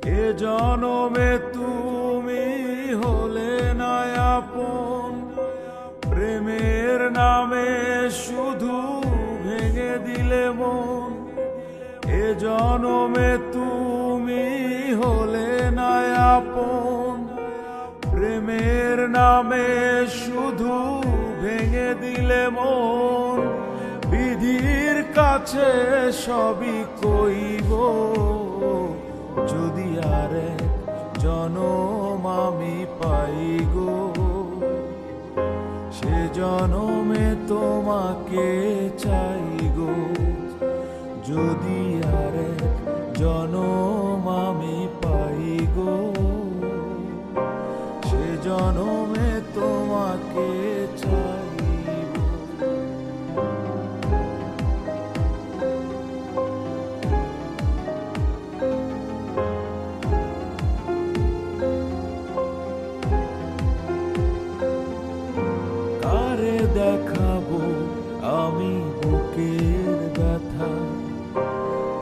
এ জনমে তুমি হলে না আপন, প্রেমের নামে শুধু ভেঙে দিলে মন। এ জনমে তুমি হলে না আপন, প্রেমের নামে শুধু ভেঙে দিলে মন। বিধির কাছে সবই কইব, যদি আর এক জনম আমি পাই গো, সে জনমে তোমাকে চাই গো। যদি আর এক জনম আমি পাই গো, সে জনমে তোমাকে চাই। কারে দেখাবো আমি বুকের ব্যথা,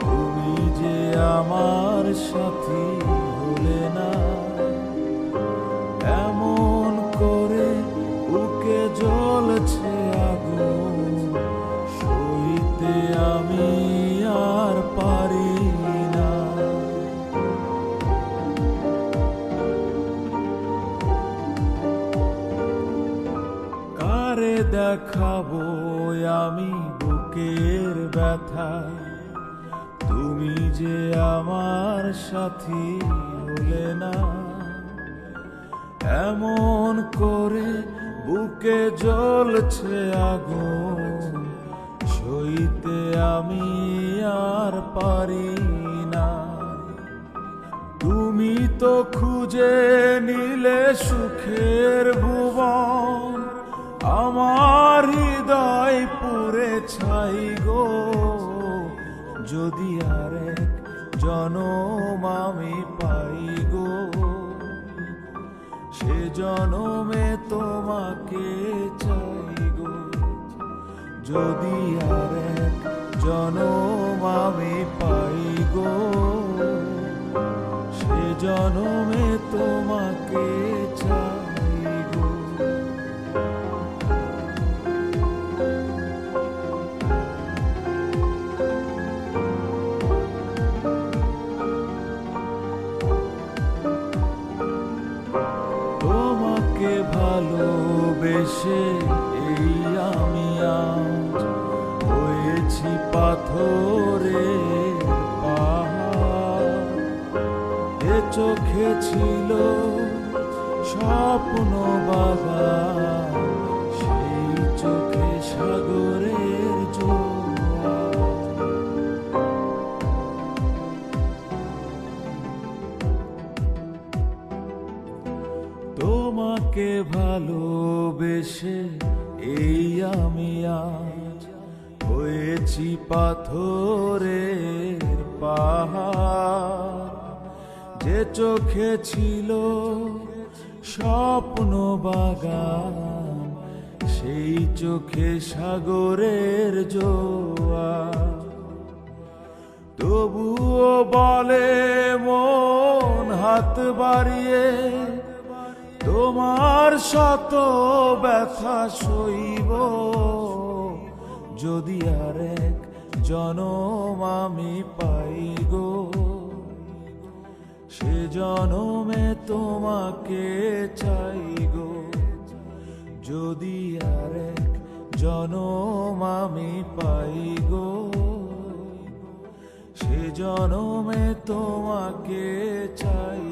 তুমি যে আমার সাথী হলে না। এমন করে বুকে জ্বলছে আগুন, সইতে আমি আর পারি না। কারে দেখাবো আমি বুকের ব্যথা, তুমি যে আমার সাথী হলে না। এমন করে বুকে জ্বলছে আগুন, সইতে আমি আর পারি না। তুমি তো খুঁজে নিলে সুখের ভুবন, আমার হৃদয় পুরে ছাই গো। যদি আর এক জনম আমি পাই গো, সে জনমে তোমাকে চাই গো। যদি আর এক জনম আমি পাই গো, সে জনমে তোমাকে চাই গো। তোমাকে ভালোবেসে এই আমি আজ হয়েছি পাথরের পাহাড়। এ চোখে ছিল স্বপ্ন বাগান, সেই চোখে সাগরের জোয়ার। তোমাকে ভালোবেসে এই আমি আজ হয়েছি পাথরের পাহাড়। যে চোখে ছিল স্বপ্ন বাগান, সেই চোখে সাগরের জোয়ার। তবুও বলে মন হাত বাড়িয়ে, তোমার শত ব্যথা সইব। যদি আর এক জনম আমি পাই গো, সে জনমে তোমাকে চাই গো। যদি আর এক জনম আমি পাই গো, সে জনমে তোমাকে চাই।